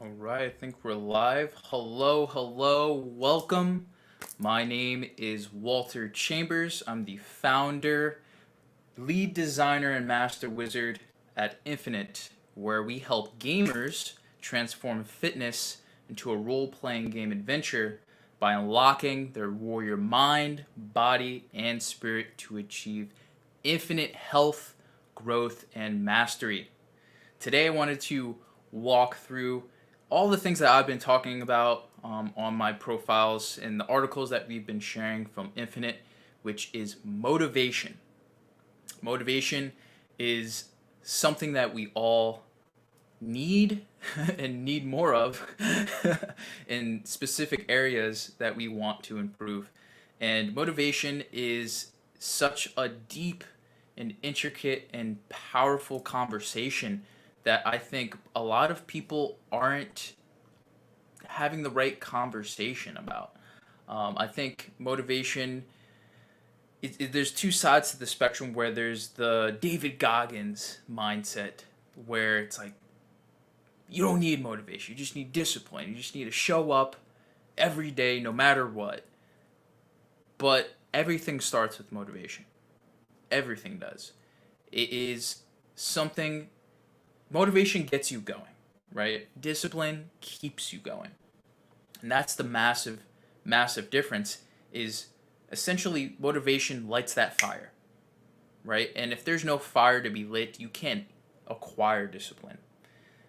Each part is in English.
All right, I think we're live. Hello, hello, welcome. My name is Walter Chambers. I'm the founder, lead designer, and master wizard at Infinite, where we help gamers transform fitness into a role playing game adventure by unlocking their warrior mind, body, and spirit to achieve infinite health, growth, and mastery. Today, I wanted to walk through all the things that I've been talking about on my profiles and the articles that we've been sharing from Infinite, which is motivation. Motivation is something that we all need and need more of in specific areas that we want to improve. And motivation is such a deep and intricate and powerful conversation that I think a lot of people aren't having the right conversation about. I think motivation, there's two sides to the spectrum where there's the David Goggins mindset, where it's like, you don't need motivation, you just need discipline, you just need to show up every day no matter what. But everything starts with motivation. Everything does. It is something, motivation gets you going, right? Discipline keeps you going. And that's the massive difference is essentially motivation lights that fire, right? And if there's no fire to be lit, you can't acquire discipline.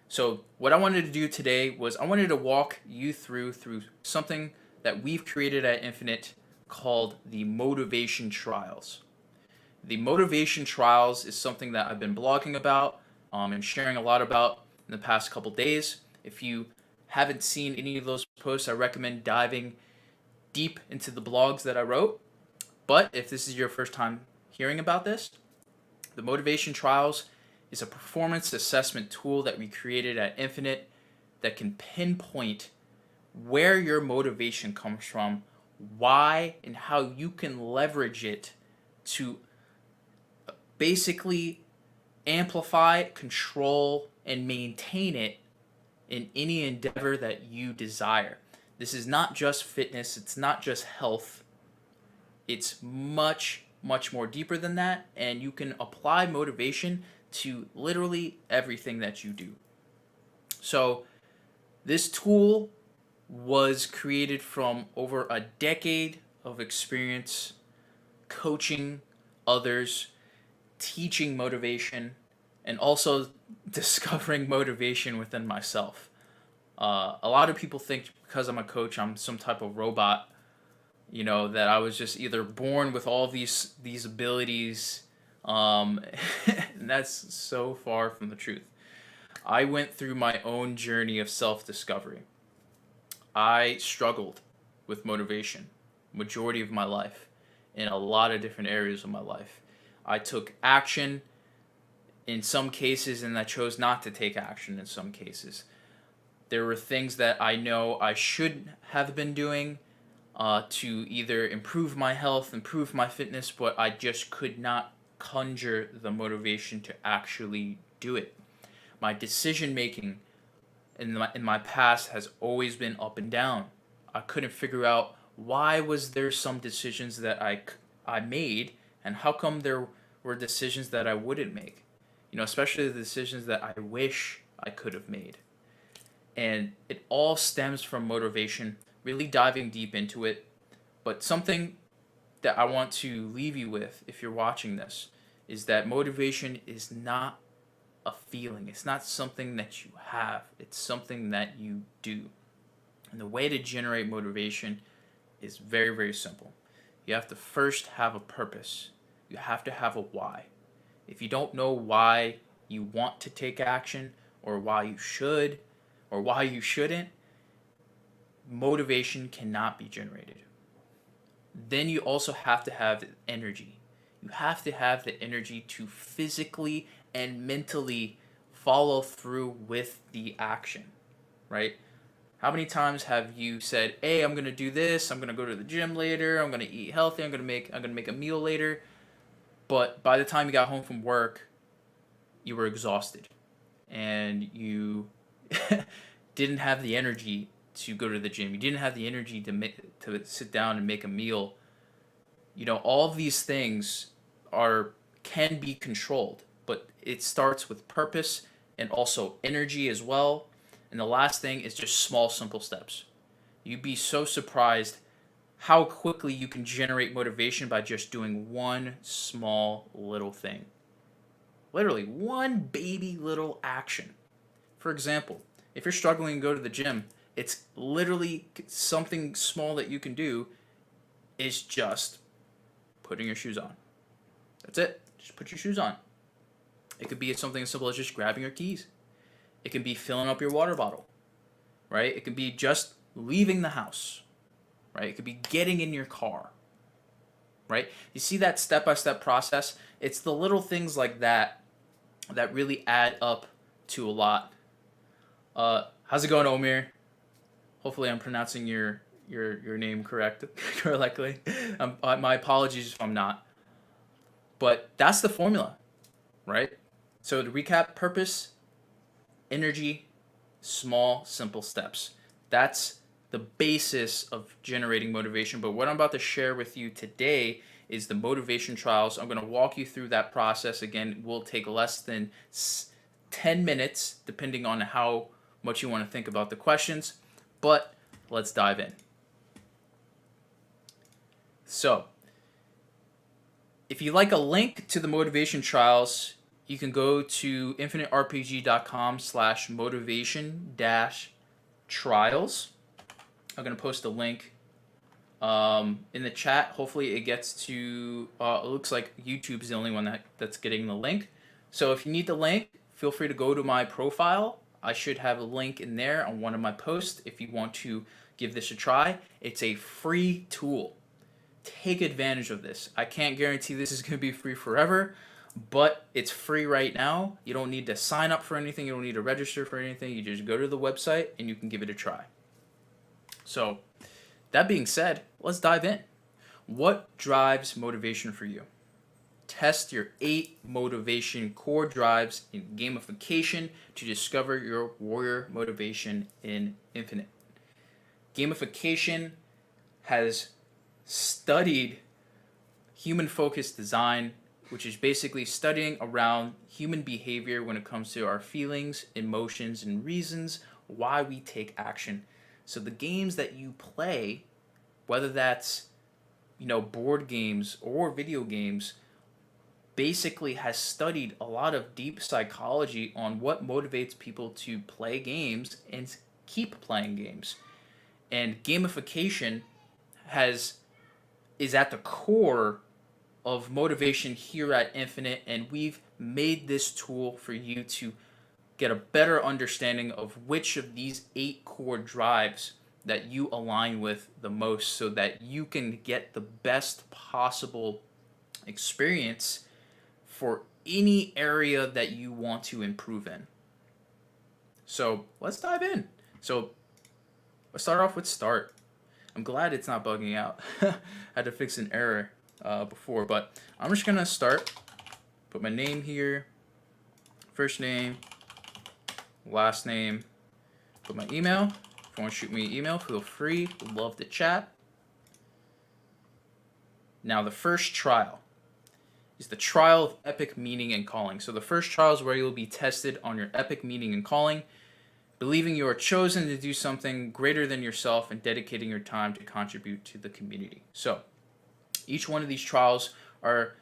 So what I wanted to do today was I wanted to walk you through something that we've created at Infinite called the motivation trials. The motivation trials is something that I've been blogging about and sharing a lot about in the past couple days. If you haven't seen any of those posts, I recommend diving deep into the blogs that I wrote. But if this is your first time hearing about this, the motivation trials is a performance assessment tool that we created at Infinite that can pinpoint where your motivation comes from, why, and how you can leverage it to basically amplify, control, and maintain it in any endeavor that you desire. This is not just fitness, it's not just health. It's much more deeper than that, and you can apply motivation to literally everything that you do. So, this tool was created from over a decade of experience coaching others, teaching motivation, and also discovering motivation within myself. A lot of people think because I'm a coach, I'm some type of robot. That I was just either born with all these abilities, and that's so far from the truth. I went through my own journey of self discovery. I struggled with motivation majority of my life in a lot of different areas of my life. I took action in some cases and I chose not to take action in some cases. There were things that I know I should have been doing to either improve my health, improve my fitness, but I just could not conjure the motivation to actually do it. My decision making in my past has always been up and down. I couldn't figure out why was there some decisions that I made and how come there were decisions that I wouldn't make. Especially the decisions that I wish I could have made. And it all stems from motivation, really diving deep into it. But something that I want to leave you with if you're watching this is that motivation is not a feeling. It's not something that you have. It's something that you do. And the way to generate motivation is very, very simple. You have to first have a purpose. You have to have a why. If you don't know why you want to take action or why you should or why you shouldn't, motivation cannot be generated. Then you also have to have energy. You have to have the energy to physically and mentally follow through with the action, right? How many times have you said, "Hey, I'm gonna do this. I'm gonna go to the gym later. I'm gonna eat healthy. I'm gonna make a meal later." But by the time you got home from work, you were exhausted, and you didn't have the energy to go to the gym. You didn't have the energy to sit down and make a meal. All of these things are can be controlled, but it starts with purpose and also energy as well. And the last thing is just small, simple steps. You'd be so surprised how quickly you can generate motivation by just doing one small little thing. Literally, one baby little action. For example, if you're struggling to go to the gym, it's literally something small that you can do is just putting your shoes on. That's it. Just put your shoes on. It could be something as simple as just grabbing your keys. It can be filling up your water bottle, right? It could be just leaving the house, right? It could be getting in your car, right? You see that step-by-step process? It's the little things like that that really add up to a lot. How's it going, Omir? Hopefully I'm pronouncing your name correctly. My apologies if I'm not. But that's the formula, right? So to recap, purpose, energy, small, simple steps. That's the basis of generating motivation. But what I'm about to share with you today is the motivation trials. I'm going to walk you through that process. Again, it will take less than 10 minutes, depending on how much you want to think about the questions. But let's dive in. So, if you like a link to the motivation trials, you can go to infiniterpg.com/motivation-trials. I'm going to post a link in the chat. Hopefully it gets to, it looks like YouTube's the only one that's getting the link. So if you need the link, feel free to go to my profile. I should have a link in there on one of my posts if you want to give this a try. It's a free tool. Take advantage of this. I can't guarantee this is going to be free forever, but it's free right now. You don't need to sign up for anything. You don't need to register for anything. You just go to the website and you can give it a try. So, that being said, let's dive in. What drives motivation for you? Test your 8 motivation core drives in gamification to discover your warrior motivation in Infinite. Gamification has studied human-focused design, which is basically studying around human behavior when it comes to our feelings, emotions, and reasons why we take action. So the games that you play, whether that's board games or video games, basically has studied a lot of deep psychology on what motivates people to play games and keep playing games. And gamification is at the core of motivation here at Infinite, and we've made this tool for you to get a better understanding of which of these 8 core drives that you align with the most so that you can get the best possible experience for any area that you want to improve in. So let's dive in. So let's start off with start. I'm glad it's not bugging out. I had to fix an error before, but I'm just gonna start. Put my name here, first name, last name, put my email. If you want to shoot me an email, feel free. Would love to chat. Now the first trial is the trial of epic meaning and calling. So the first trial is where you'll be tested on your epic meaning and calling, believing you are chosen to do something greater than yourself and dedicating your time to contribute to the community. So each one of these trials are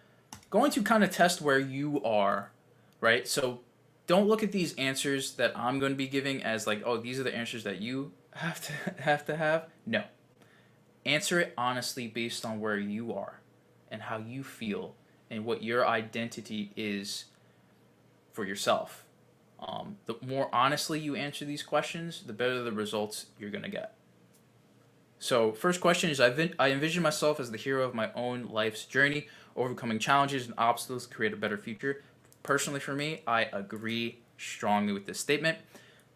going to kind of test where you are, right? So don't look at these answers that I'm going to be giving as like, oh, these are the answers that you have to have. No. Answer it honestly based on where you are and how you feel and what your identity is for yourself. The more honestly you answer these questions, the better the results you're going to get. So first question is, I envision myself as the hero of my own life's journey, overcoming challenges and obstacles to create a better future. Personally for me, I agree strongly with this statement.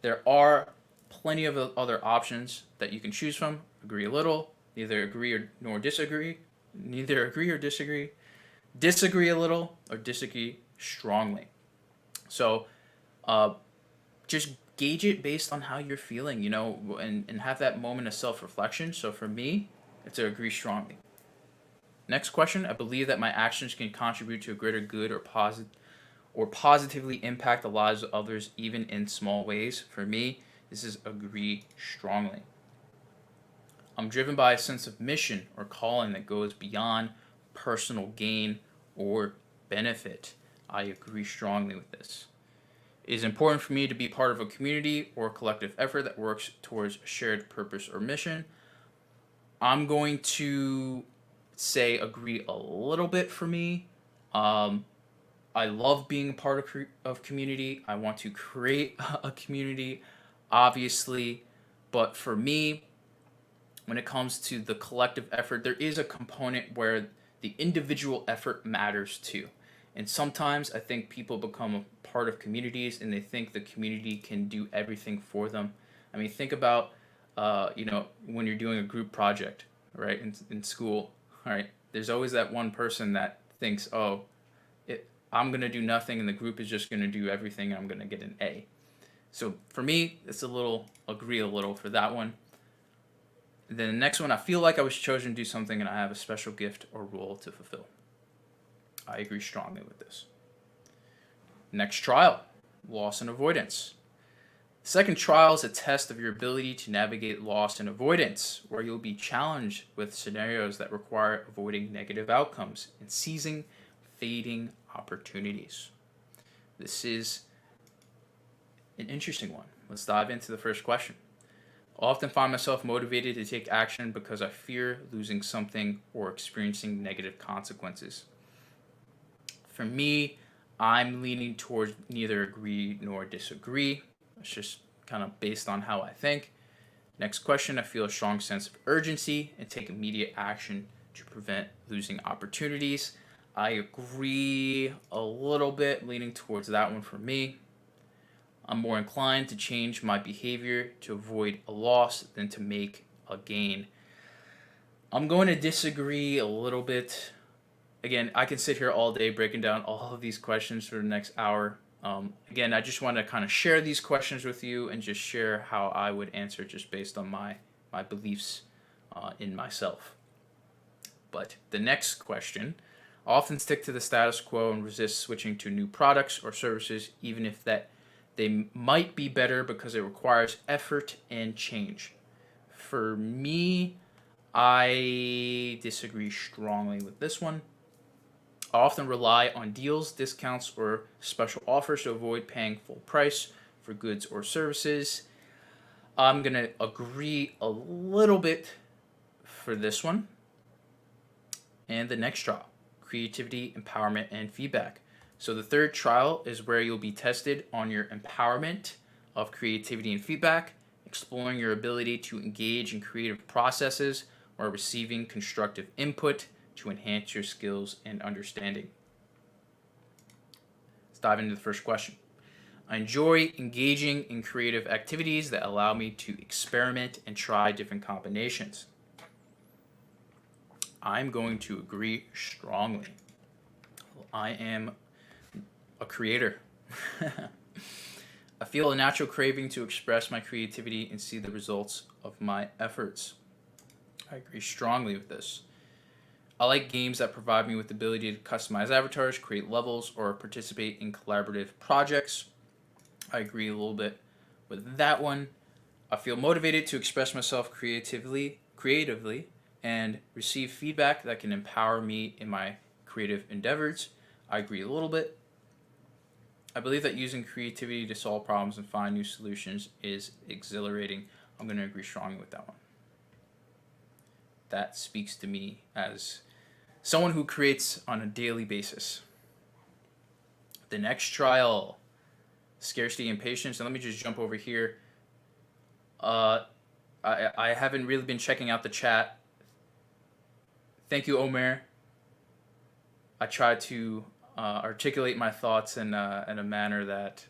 There are plenty of other options that you can choose from. Agree a little, neither agree or nor disagree, neither agree or disagree, disagree a little, or disagree strongly. So just gauge it based on how you're feeling, and have that moment of self-reflection. So for me, it's to agree strongly. Next question: I believe that my actions can contribute to a greater good or positively impact the lives of others, even in small ways. For me, this is agree strongly. I'm driven by a sense of mission or calling that goes beyond personal gain or benefit. I agree strongly with this. It is important for me to be part of a community or collective effort that works towards a shared purpose or mission. I'm going to say agree a little bit for me. Um, I love being a part of community. I want to create a community, obviously. But for me, when it comes to the collective effort, there is a component where the individual effort matters too. And sometimes I think people become a part of communities and they think the community can do everything for them. I mean, think about, when you're doing a group project, right, in school, right? There's always that one person that thinks, oh, I'm going to do nothing and the group is just going to do everything and I'm going to get an A. So for me, it's agree a little for that one. And then the next one, I feel like I was chosen to do something and I have a special gift or role to fulfill. I agree strongly with this. Next trial, loss and avoidance. The second trial is a test of your ability to navigate loss and avoidance, where you'll be challenged with scenarios that require avoiding negative outcomes and seizing fading opportunities. This is an interesting one. Let's dive into the first question. I often find myself motivated to take action because I fear losing something or experiencing negative consequences. For me, I'm leaning towards neither agree nor disagree. It's just kind of based on how I think. Next question: I feel a strong sense of urgency and take immediate action to prevent losing opportunities. I agree a little bit, leaning towards that one for me. I'm more inclined to change my behavior to avoid a loss than to make a gain. I'm going to disagree a little bit. Again, I can sit here all day breaking down all of these questions for the next hour. Again, I just want to kind of share these questions with you and just share how I would answer just based on my beliefs in myself. But the next question: I often stick to the status quo and resist switching to new products or services, even if they might be better because it requires effort and change. For me, I disagree strongly with this one. I often rely on deals, discounts, or special offers to avoid paying full price for goods or services. I'm going to agree a little bit for this one. And the next trial: creativity, empowerment, and feedback. So the third trial is where you'll be tested on your empowerment of creativity and feedback, exploring your ability to engage in creative processes or receiving constructive input to enhance your skills and understanding. Let's dive into the first question. I enjoy engaging in creative activities that allow me to experiment and try different combinations. I'm going to agree strongly. I am a creator. I feel a natural craving to express my creativity and see the results of my efforts. I agree strongly with this. I like games that provide me with the ability to customize avatars, create levels, or participate in collaborative projects. I agree a little bit with that one. I feel motivated to express myself creatively, and receive feedback that can empower me in my creative endeavors. I agree a little bit. I believe that using creativity to solve problems and find new solutions is exhilarating. I'm going to agree strongly with that one. That speaks to me as someone who creates on a daily basis. The next trial: scarcity and patience. And let me just jump over here. I haven't really been checking out the chat. Thank you, Omer. I try to articulate my thoughts in a manner that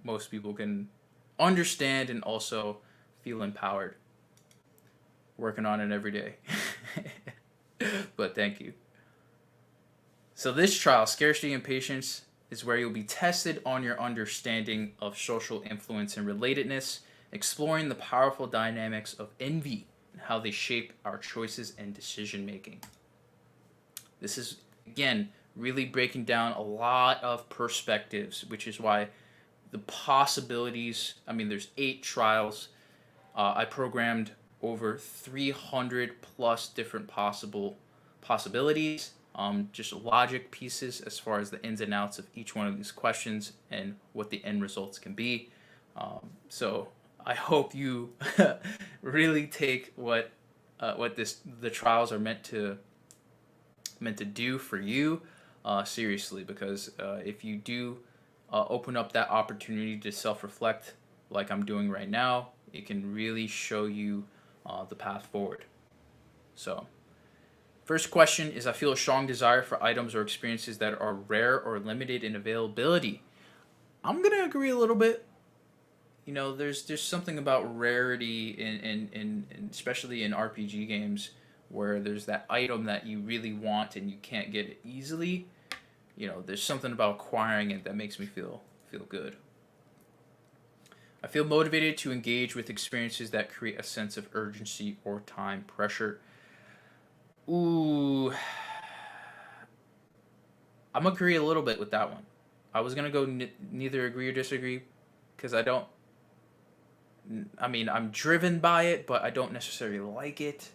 most people can understand and also feel empowered. Working on it every day. But thank you. So this trial, scarcity and patience, is where you'll be tested on your understanding of social influence and relatedness, exploring the powerful dynamics of envy and how they shape our choices and decision making. This is, again, really breaking down a lot of perspectives, which is why the possibilities, I mean, there's 8 trials. I programmed over 300 plus different possibilities, just logic pieces as far as the ins and outs of each one of these questions and what the end results can be. So I hope you really take what the trials are meant to do for you seriously, because if you do open up that opportunity to self-reflect like I'm doing right now, it can really show you the path forward. So, first question is, I feel a strong desire for items or experiences that are rare or limited in availability. I'm going to agree a little bit. You know, there's something about rarity in especially in RPG games where there's that item that you really want and you can't get it easily. You know, there's something about acquiring it that makes me feel good. I feel motivated to engage with experiences that create a sense of urgency or time pressure. Ooh, I'm agree a little bit with that one. I was gonna go neither agree or disagree, because I mean, I'm driven by it, but I don't necessarily like it.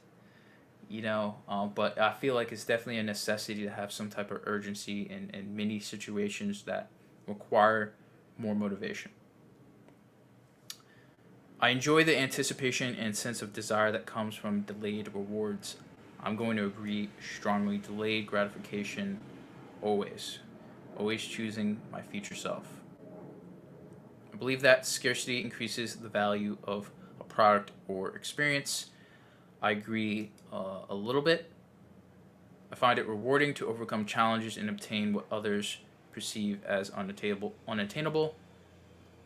You know, but I feel like it's definitely a necessity to have some type of urgency in many situations that require more motivation. I enjoy the anticipation and sense of desire that comes from delayed rewards. I'm going to agree strongly. Delayed gratification, always. Always choosing my future self. I believe that scarcity increases the value of a product or experience. I agree a little bit. I find it rewarding to overcome challenges and obtain what others perceive as unattainable.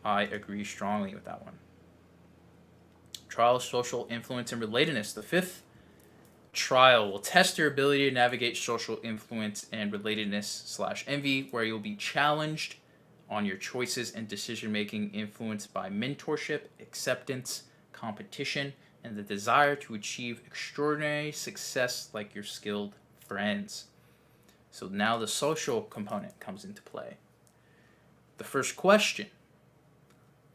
I agree strongly with that one. Trial, social influence, and relatedness. The fifth trial will test your ability to navigate social influence and relatedness / envy, where you'll be challenged on your choices and decision making influenced by mentorship, acceptance, competition, and the desire to achieve extraordinary success like your skilled friends. So now the social component comes into play. The first question: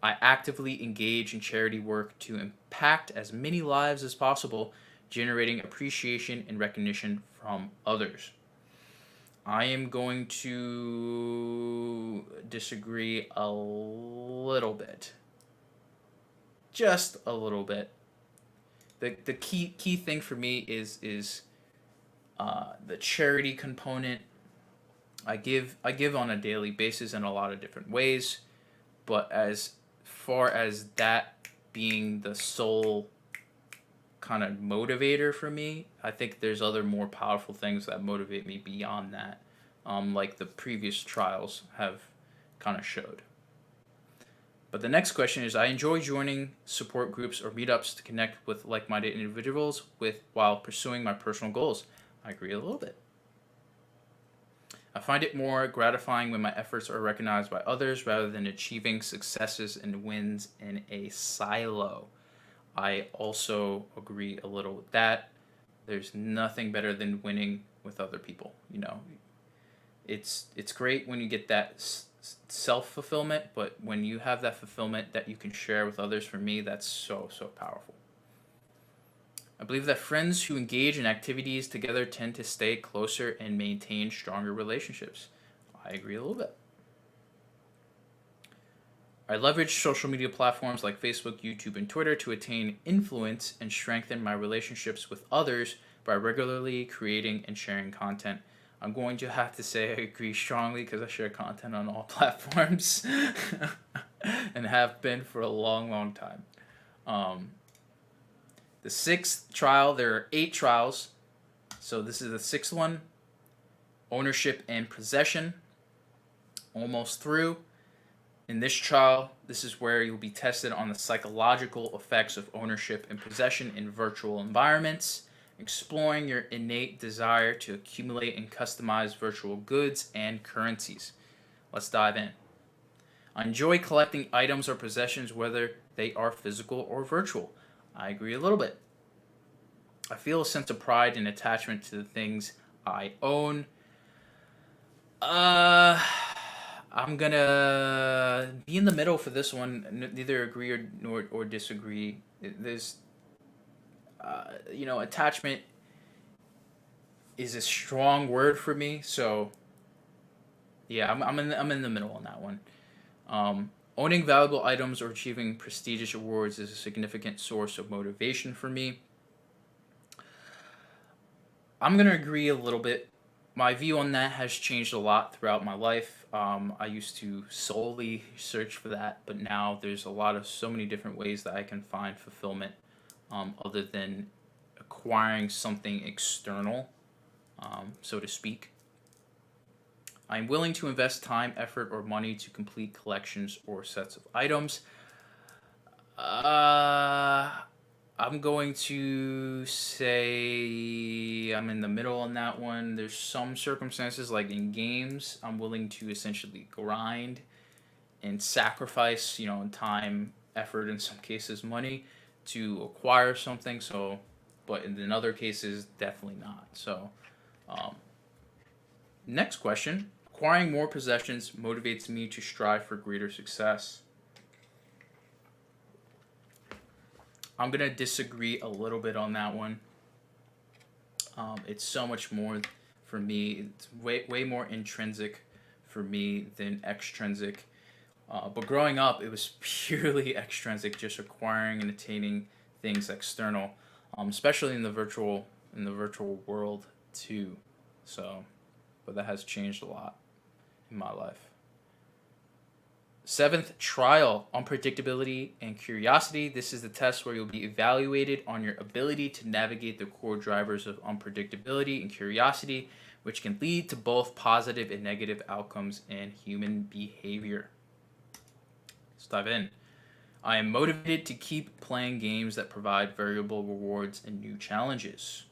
I actively engage in charity work to impact as many lives as possible, generating appreciation and recognition from others. I am going to disagree a little bit. Just a little bit. The key thing for me is the charity component. I give on a daily basis in a lot of different ways, but as far as that being the sole kind of motivator for me, I think there's other more powerful things that motivate me beyond that, like the previous trials have kind of showed. But the next question is, I enjoy joining support groups or meetups to connect with like-minded individuals while pursuing my personal goals. I agree a little bit. I find it more gratifying when my efforts are recognized by others rather than achieving successes and wins in a silo. I also agree a little with that. There's nothing better than winning with other people. You know, it's great when you get that self-fulfillment, but when you have that fulfillment that you can share with others, for me, that's so powerful. I believe that friends who engage in activities together tend to stay closer and maintain stronger relationships. I agree a little bit. I leverage social media platforms like Facebook, YouTube, and Twitter to attain influence and strengthen my relationships with others by regularly creating and sharing content. I'm going to have to say I agree strongly because I share content on all platforms and have been for a long time. The sixth trial, there are 8 trials, so this is the 6th one. Ownership and possession. Almost through. In this trial, this is where you'll be tested on the psychological effects of ownership and possession in virtual environments, exploring your innate desire to accumulate and customize virtual goods and currencies. Let's dive in. I enjoy collecting items or possessions, whether they are physical or virtual. I agree a little bit. I feel a sense of pride and attachment to the things I own. Uh, I'm gonna be in the middle for this one. Neither agree or disagree. There's, attachment is a strong word for me. So yeah, I'm in the middle on that one. Owning valuable items or achieving prestigious awards is a significant source of motivation for me. I'm gonna agree a little bit. My view on that has changed a lot throughout my life. I used to solely search for that, but now there's so many different ways that I can find fulfillment, other than acquiring something external, so to speak. I'm willing to invest time, effort, or money to complete collections or sets of items. Uh, I'm going to say I'm in the middle on that one. There's some circumstances, like in games, I'm willing to essentially grind and sacrifice, time, effort, in some cases, money to acquire something. So, but in other cases, definitely not. So, um, next question. Acquiring more possessions motivates me to strive for greater success. I'm gonna disagree a little bit on that one. It's so much more for me. It's way more intrinsic for me than extrinsic. But growing up, it was purely extrinsic, just acquiring and attaining things external, especially in the virtual world too. So, but that has changed a lot in my life. Seventh, trial, unpredictability, and curiosity. This is the test where you'll be evaluated on your ability to navigate the core drivers of unpredictability and curiosity, which can lead to both positive and negative outcomes in human behavior. Let's dive in. I am motivated to keep playing games that provide variable rewards and new challenges.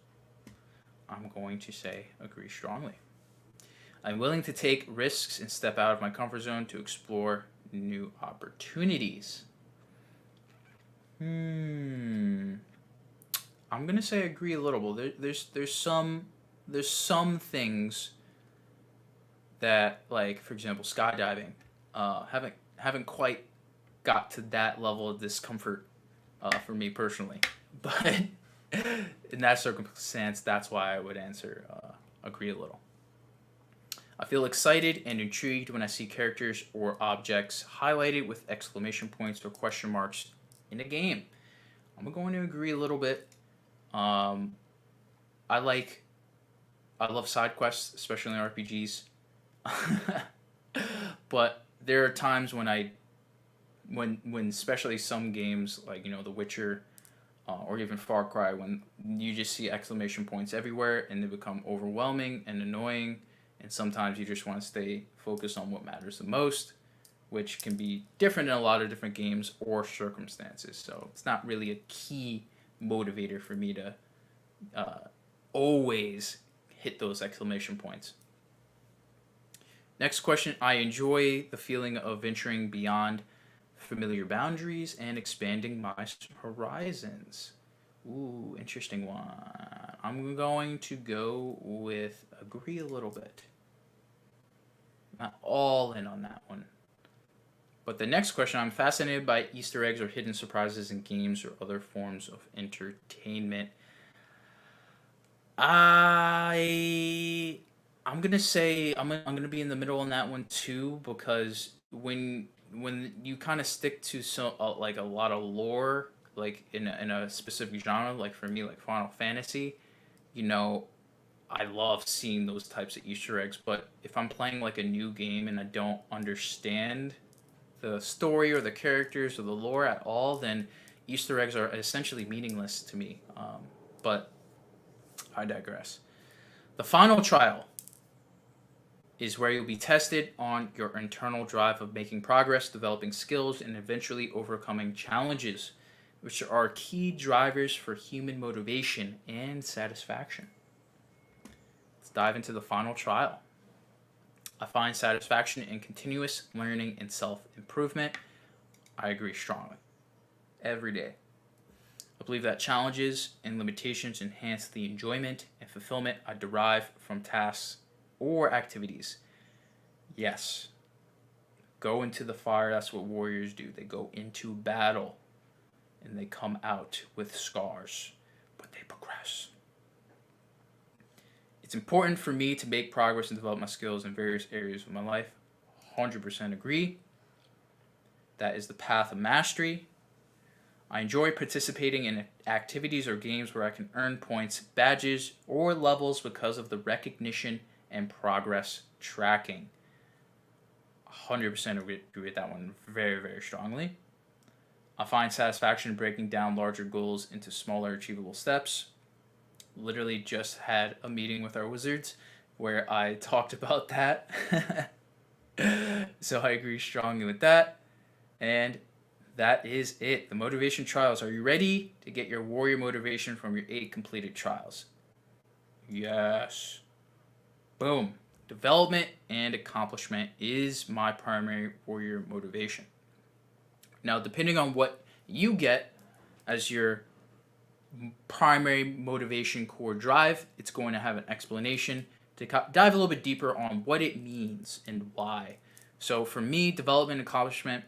I'm going to say agree strongly. I'm willing to take risks and step out of my comfort zone to explore new opportunities. I'm gonna say agree a little bit. There's some things that, like, for example, skydiving, haven't quite got to that level of discomfort, for me personally. But in that circumstance, that's why I would answer agree a little. I feel excited and intrigued when I see characters or objects highlighted with exclamation points or question marks in a game. I'm going to agree a little bit. Um, I like, I love side quests, especially in RPGs. But there are times when when especially some games like The Witcher, or even Far Cry, when you just see exclamation points everywhere and they become overwhelming and annoying, and sometimes you just want to stay focused on what matters the most, which can be different in a lot of different games or circumstances. So it's not really a key motivator for me to uh, always hit those exclamation points. Next question. I enjoy the feeling of venturing beyond familiar boundaries and expanding my horizons. Ooh, interesting one. I'm going to go with agree a little bit. Not all in on that one. But the next question, I'm fascinated by Easter eggs or hidden surprises in games or other forms of entertainment. I I'm gonna say I'm gonna be in the middle on that one too, because when you kind of stick to like a lot of lore, like in a specific genre, like for me, like Final Fantasy, you know I love seeing those types of Easter eggs. But if I'm playing like a new game and I don't understand the story or the characters or the lore at all, then Easter eggs are essentially meaningless to me. But I digress. The final trial is where you'll be tested on your internal drive of making progress, developing skills, and eventually overcoming challenges, which are key drivers for human motivation and satisfaction. Let's dive into the final trial. I find satisfaction in continuous learning and self-improvement. I agree strongly. Every day. I believe that challenges and limitations enhance the enjoyment and fulfillment I derive from tasks or activities. Yes, go into the fire. That's what warriors do. They go into battle and they come out with scars, but they progress. It's important for me to make progress and develop my skills in various areas of my life. 100% agree. That is the path of mastery. I enjoy participating in activities or games where I can earn points, badges, or levels because of the recognition and progress tracking. 100% agree with that one very, very strongly. I find satisfaction in breaking down larger goals into smaller achievable steps. Literally just had a meeting with our wizards where I talked about that. So I agree strongly with that. And that is it. The motivation trials. Are you ready to get your warrior motivation from your 8 completed trials? Yes. Boom. Development and accomplishment is my primary warrior motivation. Now, depending on what you get as your primary motivation core drive, it's going to have an explanation to dive a little bit deeper on what it means and why. So for me, development and accomplishment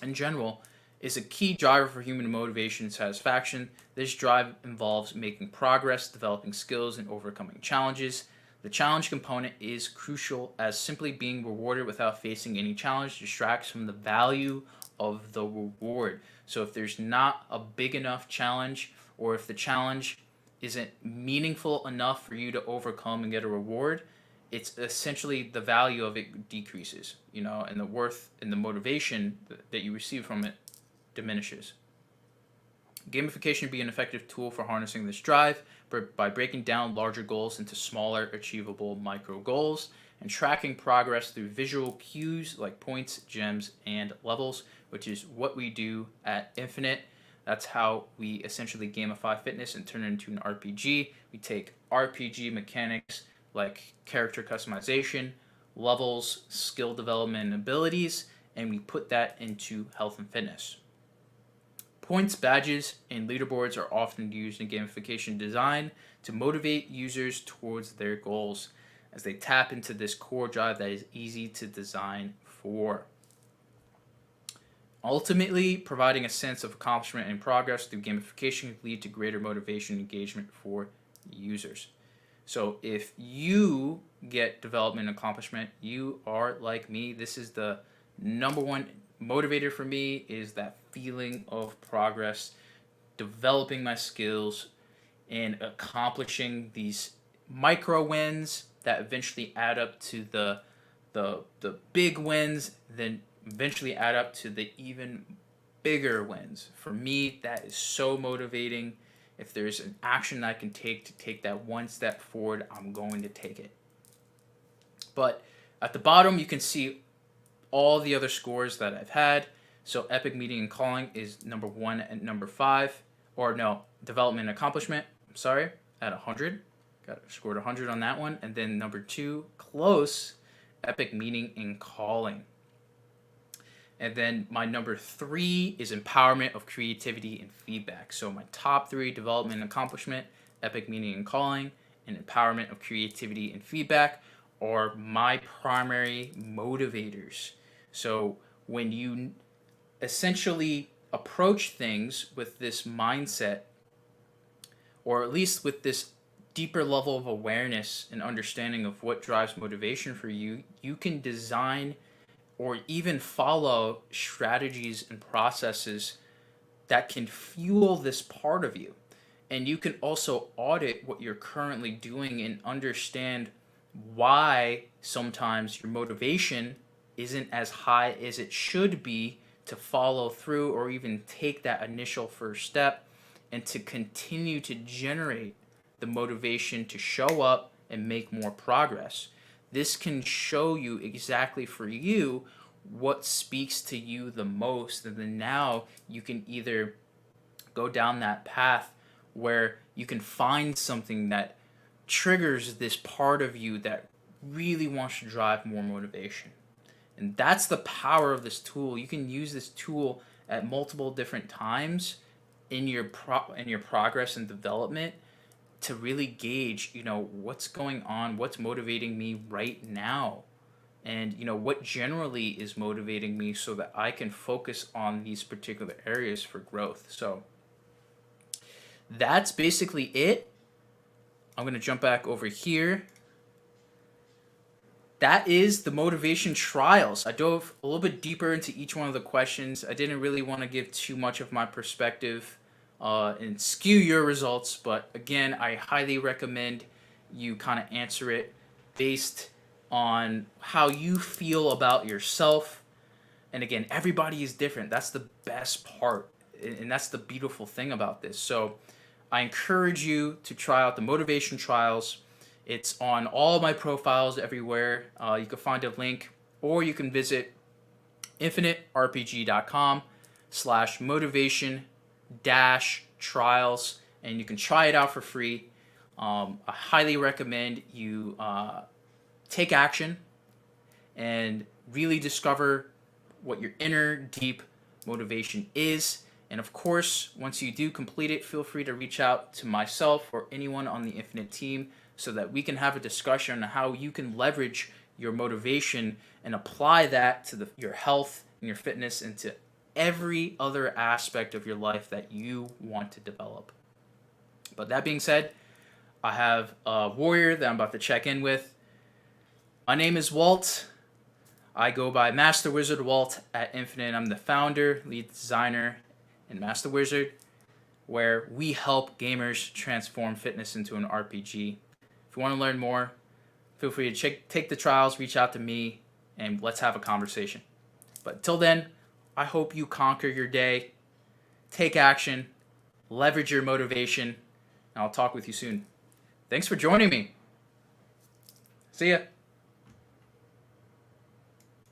in general is a key driver for human motivation and satisfaction. This drive involves making progress, developing skills, and overcoming challenges. The challenge component is crucial, as simply being rewarded without facing any challenge distracts from the value of the reward. So if there's not a big enough challenge, or if the challenge isn't meaningful enough for you to overcome and get a reward, it's essentially the value of it decreases, and the worth and the motivation that you receive from it diminishes. Gamification would be an effective tool for harnessing this drive by breaking down larger goals into smaller, achievable micro goals and tracking progress through visual cues like points, gems, and levels, which is what we do at Infinite. That's how we essentially gamify fitness and turn it into an RPG. We take RPG mechanics like character customization, levels, skill development, and abilities, and we put that into health and fitness. Points, badges, and leaderboards are often used in gamification design to motivate users towards their goals as they tap into this core drive that is easy to design for. Ultimately, providing a sense of accomplishment and progress through gamification can lead to greater motivation and engagement for users. So if you get development and accomplishment, you are like me. This is the number one motivator for me, is that feeling of progress, developing my skills, and accomplishing these micro wins that eventually add up to the big wins, then eventually add up to the even bigger wins. For me, that is so motivating. If there's an action I can take to take that one step forward, I'm going to take it. But at the bottom, you can see all the other scores that I've had. So epic meeting and calling is number 1 and number 5. Or no, development and accomplishment, at 100. Scored 100 on that one. And then number 2, close, epic meeting and calling. And then my number 3 is empowerment of creativity and feedback. So my top 3, development and accomplishment, epic meaning and calling, and empowerment of creativity and feedback, are my primary motivators. So when you essentially approach things with this mindset, or at least with this deeper level of awareness and understanding of what drives motivation for you, you can design or even follow strategies and processes that can fuel this part of you. And you can also audit what you're currently doing and understand why sometimes your motivation isn't as high as it should be to follow through or even take that initial first step, and to continue to generate the motivation to show up and make more progress. This can show you exactly for you what speaks to you the most, and then now you can either go down that path where you can find something that triggers this part of you that really wants to drive more motivation. And that's the power of this tool. You can use this tool at multiple different times in your progress and development to really gauge, what's going on, what's motivating me right now, and what generally is motivating me so that I can focus on these particular areas for growth. So that's basically it. I'm going to jump back over here. That is the motivation trials. I dove a little bit deeper into each one of the questions. I didn't really want to give too much of my perspective and skew your results, but again, I highly recommend you kind of answer it based on how you feel about yourself. And again, everybody is different. That's the best part, and that's the beautiful thing about this. So I encourage you to try out the motivation trials. It's on all my profiles everywhere. You can find a link, or you can visit infiniterpg.com/motivation trials, and you can try it out for free. I highly recommend you take action and really discover what your inner deep motivation is. And of course, once you do complete it, feel free to reach out to myself or anyone on the Infinite team so that we can have a discussion on how you can leverage your motivation and apply that to your health and your fitness and to every other aspect of your life that you want to develop. But that being said, I have a warrior that I'm about to check in with. My name is Walt. I go by Master Wizard Walt at Infinite. I'm the founder, lead designer, and Master Wizard, where we help gamers transform fitness into an RPG. If you want to learn more, feel free to take the trials, reach out to me, and let's have a conversation. But until then, I hope you conquer your day, take action, leverage your motivation, and I'll talk with you soon. Thanks for joining me. See ya.